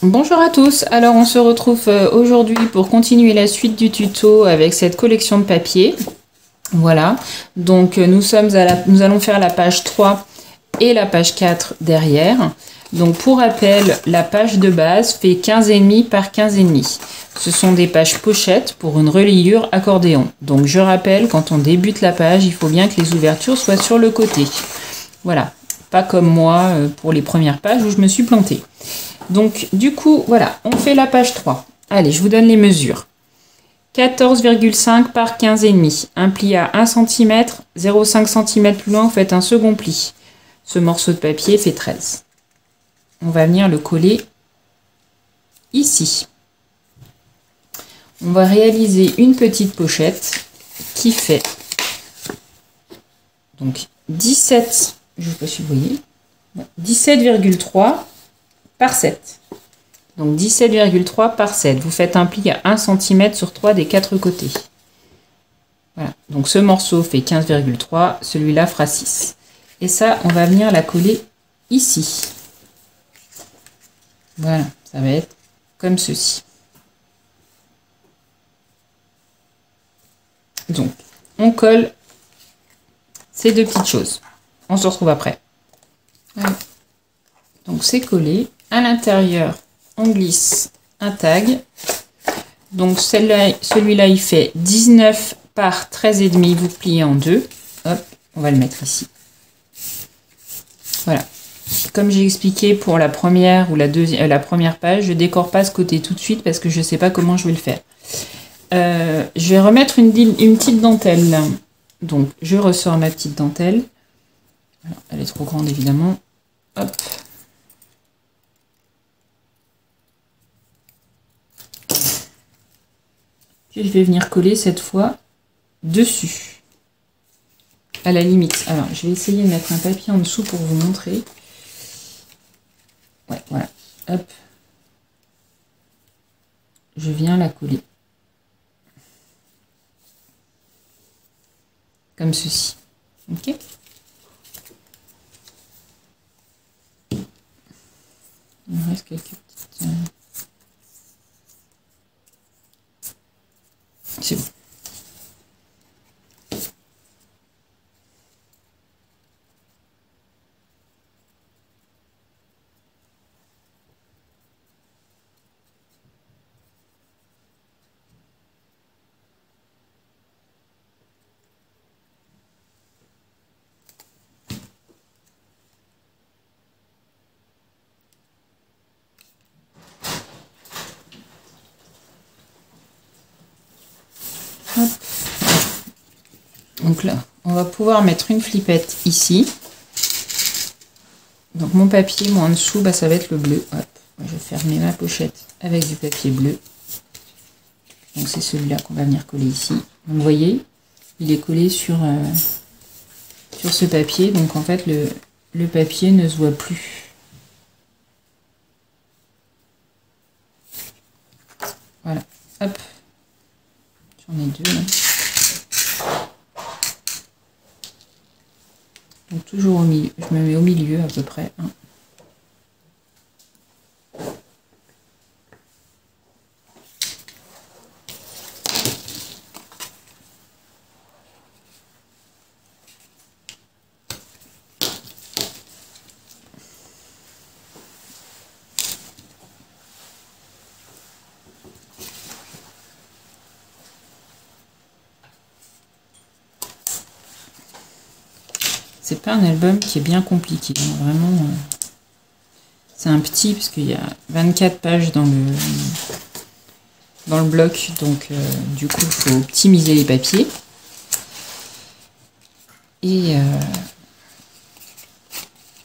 Bonjour à tous, alors on se retrouve aujourd'hui pour continuer la suite du tuto avec cette collection de papier. Voilà, donc nous allons faire la page 3 et la page 4 derrière. Donc pour rappel, la page de base fait 15,5 par 15,5. Ce sont des pages pochettes pour une reliure accordéon. Donc je rappelle, quand on débute la page, il faut bien que les ouvertures soient sur le côté. Voilà, pas comme moi pour les premières pages où je me suis plantée. Donc, du coup, voilà, on fait la page 3. Allez, je vous donne les mesures. 14,5 par 15,5. Un pli à 1 cm, 0,5 cm plus loin, vous faites un second pli. Ce morceau de papier fait 13. On va venir le coller ici. On va réaliser une petite pochette qui fait donc 17, je ne sais pas si vous voyez, 17,3 par 7. Donc 17,3 par 7. Vous faites un pli à 1 cm sur 3 des 4 côtés. Voilà. Donc ce morceau fait 15,3. Celui-là fera 6. Et ça, on va venir la coller ici. Voilà. Ça va être comme ceci. Donc, on colle ces deux petites choses. On se retrouve après. Voilà. Donc c'est collé. À l'intérieur, on glisse un tag. Donc celui-là, il fait 19 par 13,5. Vous pliez en deux. Hop, on va le mettre ici. Voilà. Comme j'ai expliqué pour la première ou la première page, je décore pas ce côté tout de suite parce que je ne sais pas comment je vais le faire. Je vais remettre une petite dentelle là. Donc je ressors ma petite dentelle. Alors, elle est trop grande évidemment. Hop. Puis je vais venir coller cette fois dessus. À la limite. Alors, je vais essayer de mettre un papier en dessous pour vous montrer. Ouais, voilà. Hop. Je viens la coller. Comme ceci. Ok ? Il me reste quelques petites... C'est bon. Hop. Donc là, on va pouvoir mettre une flippette ici. Donc mon papier, moi en dessous, bah, ça va être le bleu. Hop. Je vais fermer ma pochette avec du papier bleu. Donc c'est celui-là qu'on va venir coller ici. Donc, vous voyez, il est collé sur ce papier. Donc en fait, le papier ne se voit plus. Voilà. Hop. J'en ai deux là. Donc toujours au milieu, je me mets au milieu à peu près. Hein. C'est pas un album qui est bien compliqué, hein, vraiment. C'est un petit parce qu'il y a 24 pages dans le bloc, donc du coup il faut optimiser les papiers. Et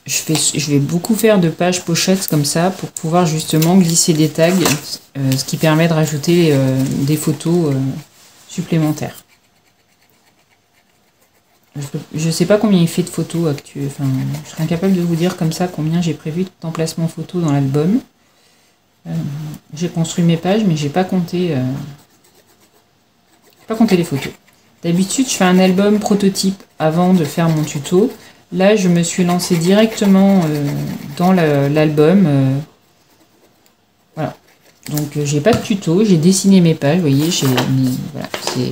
je vais beaucoup faire de pages pochettes comme ça pour pouvoir justement glisser des tags, ce qui permet de rajouter des photos supplémentaires. Je ne sais pas combien il fait de photos actuelles. Enfin, je serais incapable de vous dire comme ça combien j'ai prévu d'emplacements photos dans l'album. J'ai construit mes pages, mais j'ai pas compté les photos. D'habitude, je fais un album prototype avant de faire mon tuto. Là, je me suis lancée directement dans l'album Donc j'ai pas de tuto, j'ai dessiné mes pages, vous voyez, j'ai mis, voilà, c'est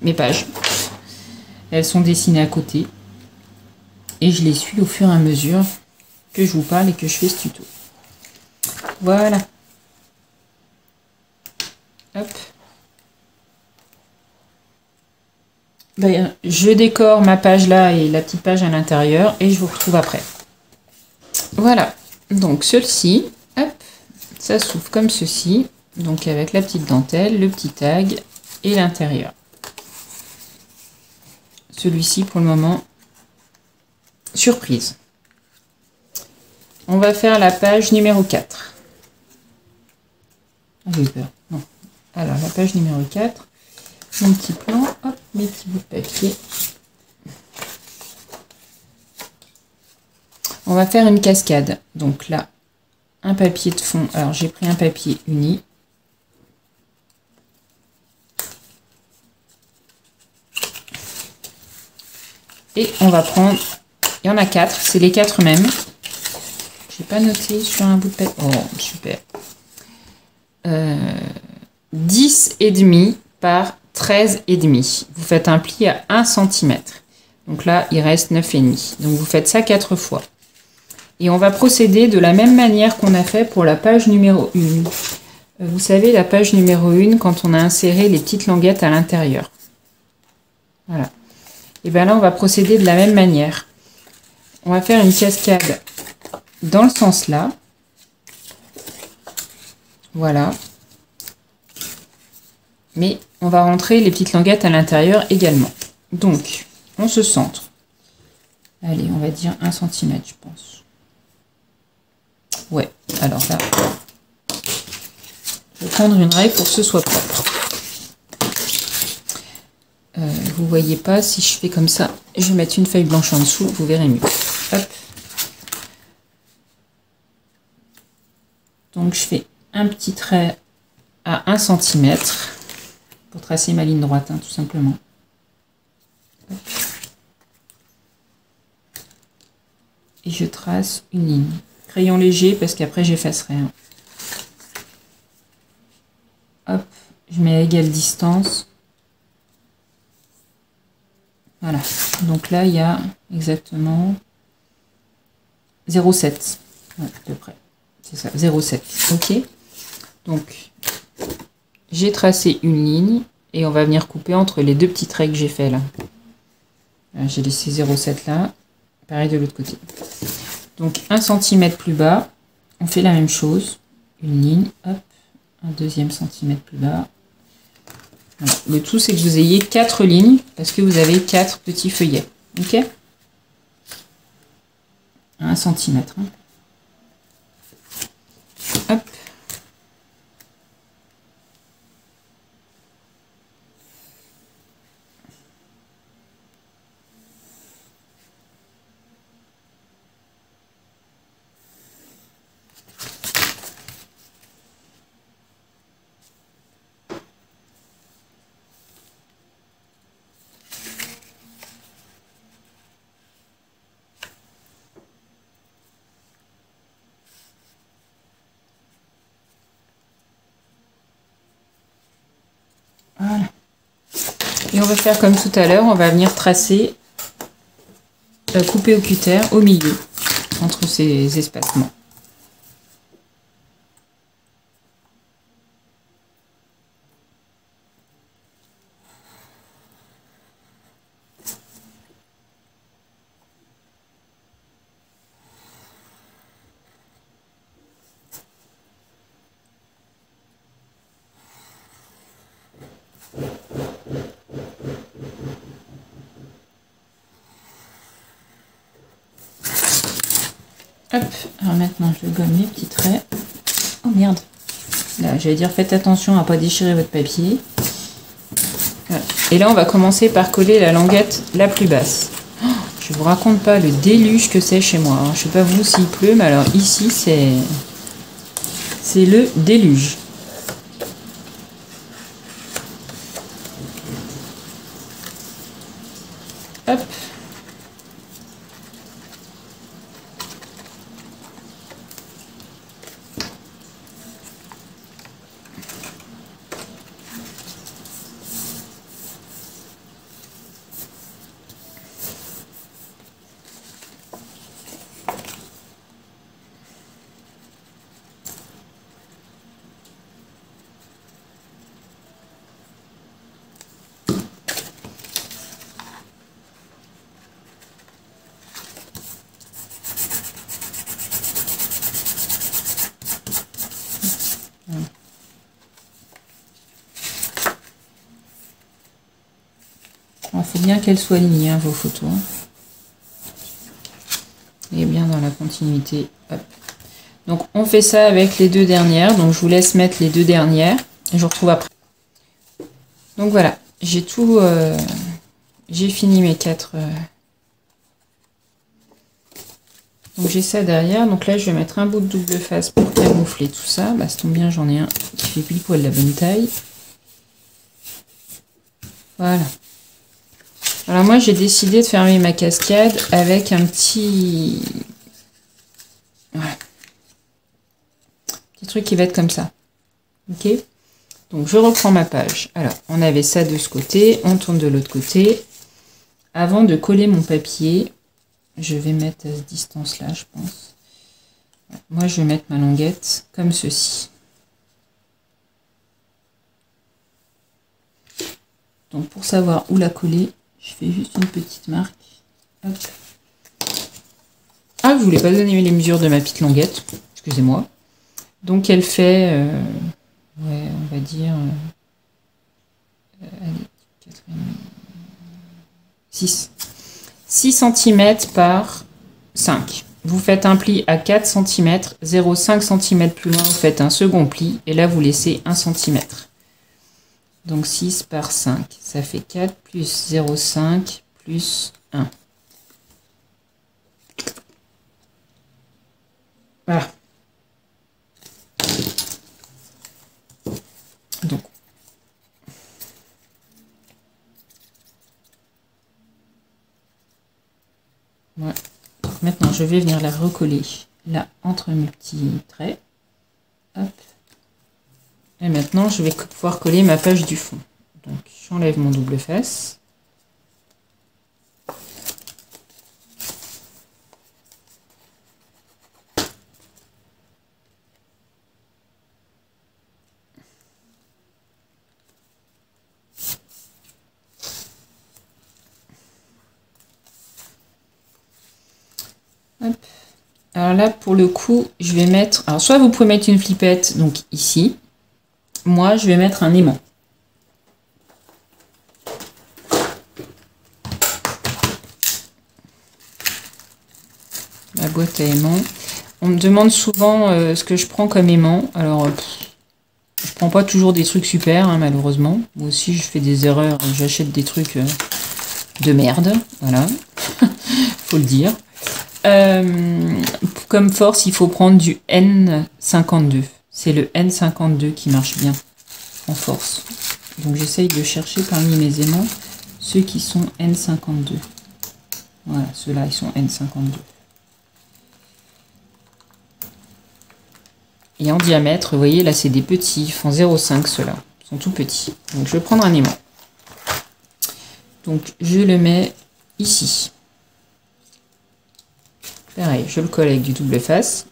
mes pages. Elles sont dessinées à côté. Et je les suis au fur et à mesure que je vous parle et que je fais ce tuto. Voilà. Hop. Ben, je décore ma page là et la petite page à l'intérieur et je vous retrouve après. Voilà. Donc celle-ci, hop, ça s'ouvre comme ceci. Donc avec la petite dentelle, le petit tag et l'intérieur. Celui-ci pour le moment, surprise. On va faire la page numéro 4. Ah, j'ai eu peur. Non. Alors la page numéro 4. Mon petit plan, hop, mes petits bouts de papier. On va faire une cascade. Donc là, un papier de fond. Alors j'ai pris un papier uni. Et on va prendre, il y en a 4, c'est les 4 mêmes. J'ai pas noté sur un bout de papier. Oh, super. 10,5 par 13,5. Vous faites un pli à 1 cm. Donc là, il reste 9,5. Donc vous faites ça 4 fois. Et on va procéder de la même manière qu'on a fait pour la page numéro 1. Vous savez, la page numéro 1, quand on a inséré les petites languettes à l'intérieur. Voilà. Et bien là, on va procéder de la même manière. On va faire une cascade dans le sens là. Voilà. Mais on va rentrer les petites languettes à l'intérieur également. Donc, on se centre. Allez, on va dire 1 cm, je pense. Ouais, alors là, je vais prendre une règle pour que ce soit propre. Vous voyez pas, si je fais comme ça, je vais mettre une feuille blanche en dessous, vous verrez mieux. Hop. Donc je fais un petit trait à 1 cm pour tracer ma ligne droite, hein, tout simplement. Hop. Et je trace une ligne. Crayon léger parce qu'après j'effacerai. Hein. Hop, je mets à égale distance. Voilà, donc là il y a exactement 0,7 ouais, à peu près. C'est ça, 0,7. Ok. Donc j'ai tracé une ligne et on va venir couper entre les deux petits traits que j'ai fait là. J'ai laissé 0,7 là. Pareil de l'autre côté. Donc 1 cm plus bas, on fait la même chose. Une ligne, hop, un deuxième centimètre plus bas. Voilà. Le tout, c'est que vous ayez 4 lignes parce que vous avez 4 petits feuillets. Ok, 1 cm. Hein. Hop. Voilà. Et on va faire comme tout à l'heure, on va venir tracer, couper au cutter au milieu, entre ces espacements. Hop, alors maintenant je gomme les petits traits. Oh merde. Là, j'allais dire faites attention à ne pas déchirer votre papier. Voilà. Et là on va commencer par coller la languette la plus basse. Oh, je vous raconte pas le déluge que c'est chez moi. Hein. Je sais pas vous s'il pleut, mais alors ici c'est le déluge. Hop. faut bien qu'elles soient alignées, hein, vos photos. Et bien dans la continuité. Hop. Donc on fait ça avec les deux dernières. Donc je vous laisse mettre les deux dernières. Et je vous retrouve après. Donc voilà, j'ai tout... j'ai fini mes 4... Donc j'ai ça derrière. Donc là je vais mettre un bout de double face pour camoufler tout ça. Bah ça tombe bien, j'en ai un qui fait pile poil la bonne taille. Voilà. Alors moi j'ai décidé de fermer ma cascade avec un petit... Voilà. Petit truc qui va être comme ça. Ok. Donc je reprends ma page. Alors on avait ça de ce côté, on tourne de l'autre côté. Avant de coller mon papier, je vais mettre à cette distance là, je pense. Moi je vais mettre ma languette comme ceci. Donc pour savoir où la coller, je fais juste une petite marque. Hop. Ah, je voulais pas donner les mesures de ma petite languette. Excusez-moi. Donc elle fait, ouais, on va dire, allez, 6 cm par 5. Vous faites un pli à 4 cm, 0,5 cm plus loin, vous faites un second pli, et là vous laissez 1 cm. Donc 6 par 5, ça fait 4 plus 0,5 plus 1. Voilà. Donc, ouais. Donc maintenant, je vais venir la recoller là entre mes petits traits. Hop. Et maintenant, je vais pouvoir coller ma page du fond. Donc, j'enlève mon double face. Hop. Alors là, pour le coup, je vais mettre... Alors, soit vous pouvez mettre une flippette, donc ici. Moi, je vais mettre un aimant. La boîte à aimant. On me demande souvent ce que je prends comme aimant. Alors, je prends pas toujours des trucs super, hein, malheureusement. Moi aussi, je fais des erreurs. J'achète des trucs de merde. Voilà. Faut le dire. Comme force, il faut prendre du N52. C'est le N52 qui marche bien en force. Donc j'essaye de chercher parmi mes aimants ceux qui sont N52. Voilà, ceux-là, ils sont N52. Et en diamètre, vous voyez, là, c'est des petits. Ils font 0,5 ceux-là. Ils sont tout petits. Donc je vais prendre un aimant. Donc je le mets ici. Pareil, je le colle avec du double face.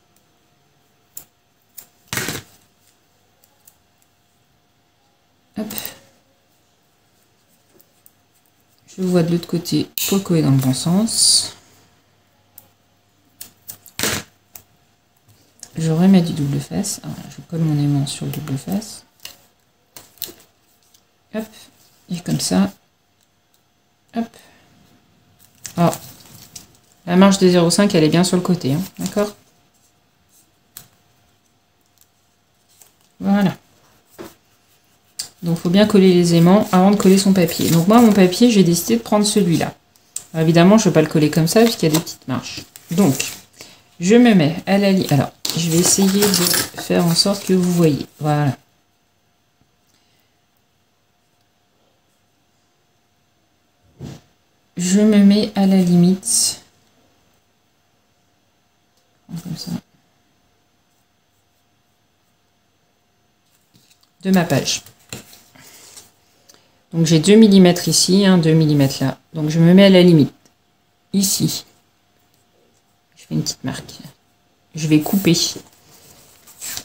Hop. Je vois de l'autre côté pour le coller dans le bon sens. Je remets du double face. Alors, je colle mon aimant sur le double face. Hop. Et comme ça. Hop. Alors, la marge des 0,5, elle est bien sur le côté. Hein, d'accord? Voilà. Donc, il faut bien coller les aimants avant de coller son papier. Donc, moi, mon papier, j'ai décidé de prendre celui-là. Évidemment, je ne vais pas le coller comme ça, puisqu'il y a des petites marges. Donc, je me mets à la ligne. Alors, je vais essayer de faire en sorte que vous voyez. Voilà. Je me mets à la limite. Comme ça. De ma page. Donc j'ai 2 mm ici, 2 mm là. Donc je me mets à la limite. Ici. Je fais une petite marque. Je vais couper.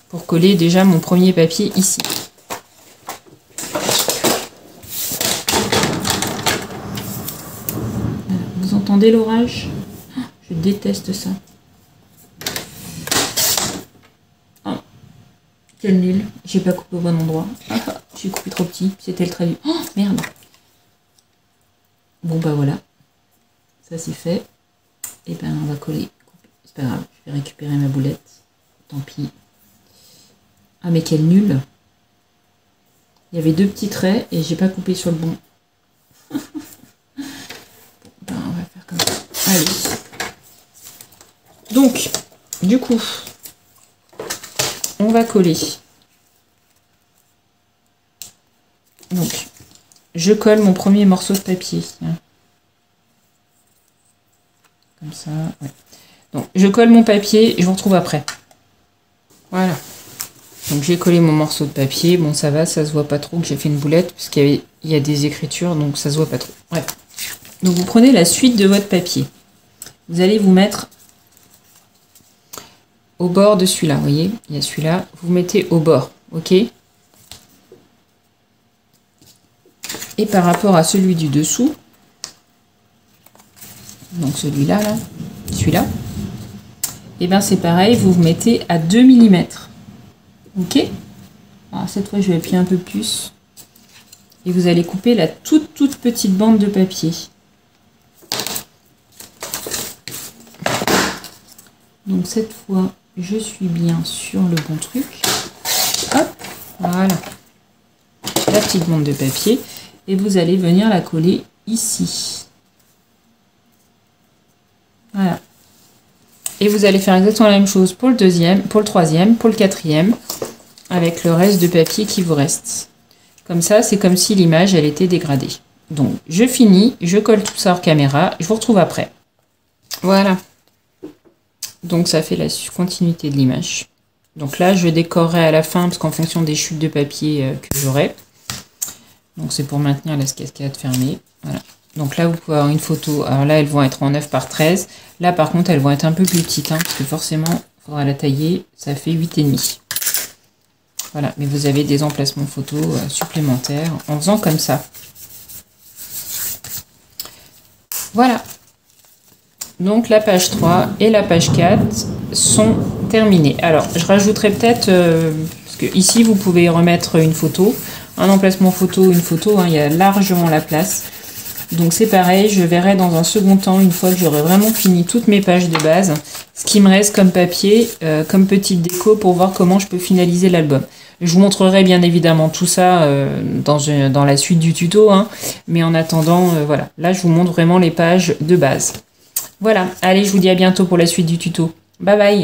Pour coller déjà mon premier papier ici. Vous entendez l'orage? Je déteste ça. Oh, quel nul. J'ai pas coupé au bon endroit. J'ai coupé trop petit. C'était le trait du... Oh, merde. Bon bah voilà, ça c'est fait. Et ben on va coller. C'est pas grave, je vais récupérer ma boulette. Tant pis. Ah mais quel nul. Il y avait 2 petits traits et j'ai pas coupé sur le bon. Bon, ben on va faire comme ça. Allez. Donc, du coup, on va coller. Donc, je colle mon premier morceau de papier. Comme ça, ouais. Donc, je colle mon papier et je vous retrouve après. Voilà. Donc, j'ai collé mon morceau de papier. Bon, ça va, ça se voit pas trop que j'ai fait une boulette, puisqu'il y a des écritures, donc ça se voit pas trop. Bref. Donc, vous prenez la suite de votre papier. Vous allez vous mettre au bord de celui-là. Vous voyez, il y a celui-là. Vous mettez au bord, ok? Et par rapport à celui du dessous, donc celui-là, là, celui-là, et bien c'est pareil, vous vous mettez à 2 mm. Ok? Alors cette fois, je vais appuyer un peu plus. Et vous allez couper la toute petite bande de papier. Donc cette fois, je suis bien sur le bon truc. Hop, voilà. La petite bande de papier. Et vous allez venir la coller ici. Voilà. Et vous allez faire exactement la même chose pour le deuxième, pour le troisième, pour le quatrième, avec le reste de papier qui vous reste. Comme ça, c'est comme si l'image, elle était dégradée. Donc, je finis, je colle tout ça hors caméra, je vous retrouve après. Voilà. Donc, ça fait la continuité de l'image. Donc là, je décorerai à la fin, parce qu'en fonction des chutes de papier que j'aurai. Donc, c'est pour maintenir la cascade fermée. Voilà. Donc là, vous pouvez avoir une photo. Alors là, elles vont être en 9 par 13. Là, par contre, elles vont être un peu plus petites, hein, parce que forcément, il faudra la tailler. Ça fait 8,5. Voilà, mais vous avez des emplacements photos supplémentaires en faisant comme ça. Voilà. Donc la page 3 et la page 4 sont terminées. Alors, je rajouterai peut-être, parce que ici, vous pouvez remettre une photo, un emplacement photo, une photo, hein, il y a largement la place. Donc c'est pareil, je verrai dans un second temps, une fois que j'aurai vraiment fini toutes mes pages de base, ce qui me reste comme papier, comme petite déco pour voir comment je peux finaliser l'album. Je vous montrerai bien évidemment tout ça dans la suite du tuto, hein, mais en attendant, voilà, là je vous montre vraiment les pages de base. Voilà, allez, je vous dis à bientôt pour la suite du tuto. Bye bye!